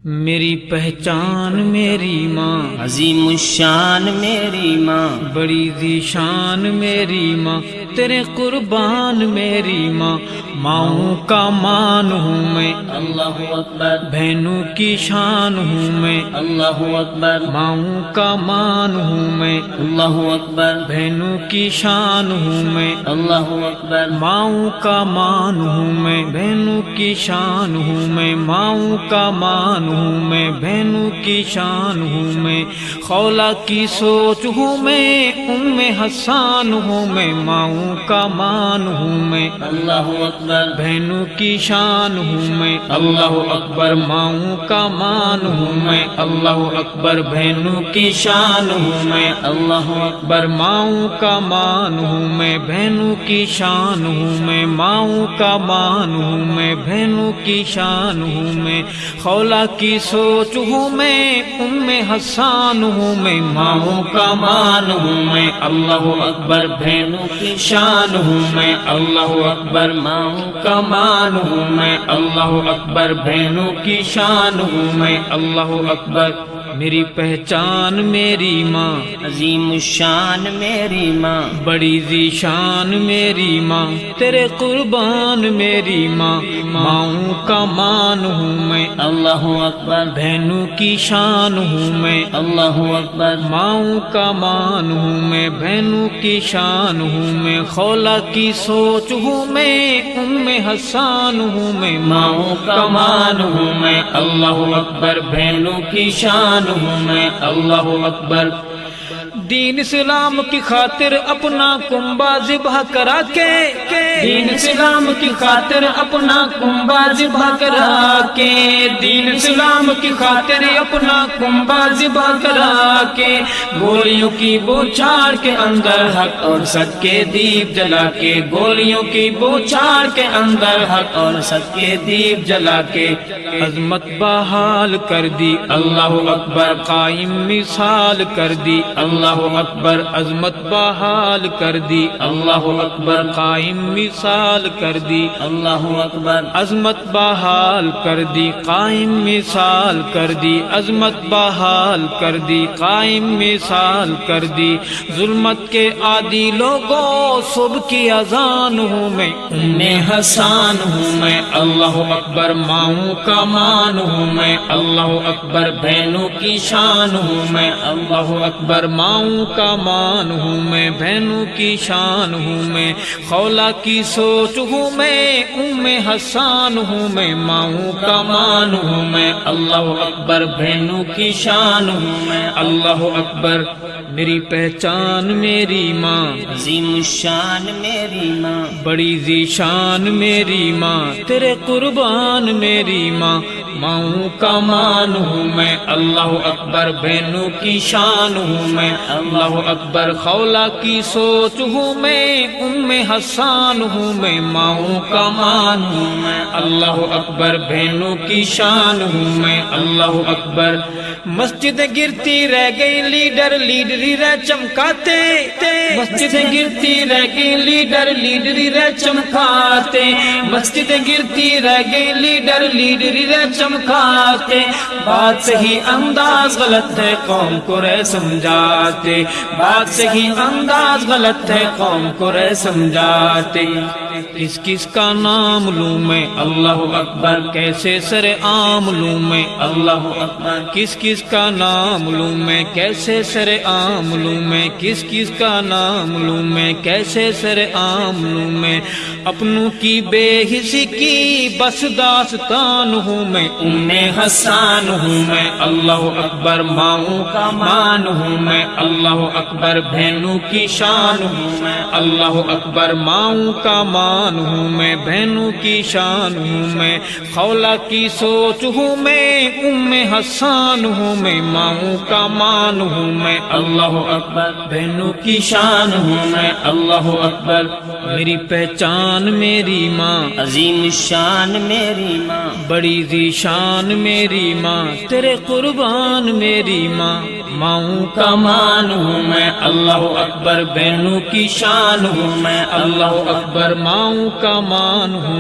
میری پہچان میری ماں، عظیم الشان میری ماں، بڑی ذی شان میری ماں، تیرے قربان میری ماں، ماؤں کا مان ہوں میں، اللہ اکبر، بہنوں کی شان ہوں میں، اللہ اکبر، ماؤں کا مان ہوں میں، اللہ اکبر، بہنوں کی شان ہوں میں، اللہ اکبر، ماؤں کا مان ہوں میں، بہنوں کی شان ہوں میں، ماؤں کا مان ہوں میں، بہنوں کی شان ہوں میں، خولا کی سوچ ہوں میں، ام حسان ہوں میں، ماؤں کا مان ہوں میں، اللہ اکبر، بہنوں کی شان ہوں میں، اللہ اکبر، ماؤں کا مان ہوں میں، اللہ اکبر، بہنوں کی شان ہوں میں، اللہ اکبر، ماؤں کا مان ہوں میں، بہنوں کی شان ہوں میں، ماؤں کا مان ہوں میں، بہنوں کی شان ہوں میں، خولا کی سوچ ہوں میں، ام حسان ہوں میں، ماؤں کا مان ہوں میں، اللہ اکبر، بہنوں کی شان ہوں میں، اللہ اکبر، ماؤں کا مان ہوں میں، اللہ اکبر، بہنوں کی شان ہوں میں، اللہ اکبر، میری پہچان میری ماں، عظیم الشان میری ماں، بڑی ذی شان میری ماں، تیرے قربان میری ماں، ماؤں کا مان ہوں میں، اللہ اکبر، بہنوں کی شان ہوں میں، اللہ اکبر، ماؤں کا مان ہوں میں، بہنوں کی شان ہوں میں، خولا کی سوچ ہوں میں، ام حسان ہوں میں، ماؤں کا مان ہوں میں، اللہ اکبر، بہنوں کی شان ہوں میں، اللہ اکبر، دین اسلام کی خاطر اپنا کنبہ ذبح کرا کے، دین اسلام کی خاطر اپنا کنبہ ذبح کرا کے، دین اسلام کی خاطر اپنا کنبہ ذبح کرا کے، گولیوں کی بوچھاڑ کے اندر حق اور سچ کے دیپ جلا کے، گولیوں کی بوچھاڑ کے اندر حق اور سچ کے دیپ جلا کے، عظمت بحال کر دی، اللہ اکبر، قائم مثال کر دی، اللہ اکبر، عظمت بحال کر دی، اللہ اکبر، قائم مثال کر دی، اللہ اکبر، عظمت بحال کر دی، قائم مثال کر دی، عظمت بحال کر دی، قائم مثال کر دی، ظلمت کے عادی لوگوں صبح کی اذان ہوں میں، ام حسان ہوں میں، اللہ اکبر، ماؤں کا مان ہوں میں، اللہ اکبر، بہنوں کی شان ہوں میں، اللہ اکبر، ماؤں کا مان ہوں میں، بہنوں کی شان ہوں میں، خولا کی سوچ ہوں میں، ام حسان ہوں میں، ماؤں کا مان ہوں میں، اللہ اکبر، بہنوں کی شان ہوں میں، اللہ اکبر، میری پہچان میری ماں، عظیم الشان میری ماں، بڑی ذی شان میری ماں، تیرے قربان میری ماں، ماؤں کا مان ہوں میں، اللہ اکبر، بہنوں کی شان ہوں میں، اللہ اکبر، خولا کی سوچ ہوں میں، ام حسان ہوں میں، ماؤں کا مان ہوں میں، اللہ اکبر، بہنوں کی شان ہوں میں، اللہ اکبر، مسجد گرتی رہ گئی لیڈر لیڈری رہ چمکاتے، مسجد گرتی رہ گئی لیڈر لیڈری رہ چمکاتے، مسجد گرتی رہ گئی لیڈر لیڈری رہ چمکاتے، بات صحیح انداز غلط ہے قوم کو رہ سمجھاتے، بات صحیح انداز غلط ہے قوم کو رہ سمجھاتے، کس کس کا نام لوں میں، اللہ اکبر، کیسے سر عام لوں میں، اللہ اکبر، کس کس کا نام لوں میں، کیسے سر عام لوں میں، کس کس کا نام لوں میں، کیسے سر عام لوں میں، اپنوں کی بے حسی کی بس داستان ہوں میں، ام حسان ہوں میں، اللہ اکبر، ماؤں کا مان ہوں میں، اللہ اکبر، بہنوں کی شان ہوں میں، اللہ اکبر، ماؤں کا مان ہوں میں، بہنوں کی شان ہوں میں، خولا کی سوچ ہوں میں، ام حسان ہوں میں، ماؤں کا مان ہوں میں، اللہ اکبر، بہنوں کی شان ہوں میں، اللہ اکبر، میری پہچان میری ماں، عظیم الشان میری ماں، بڑی ذی شان میری ماں، تیرے قربان میری ماں، ماؤں کا مان ہوں میں، اللہ اکبر، بہنوں کی شان ہوں میں، اللہ اکبر، ماؤں کا مان ہوں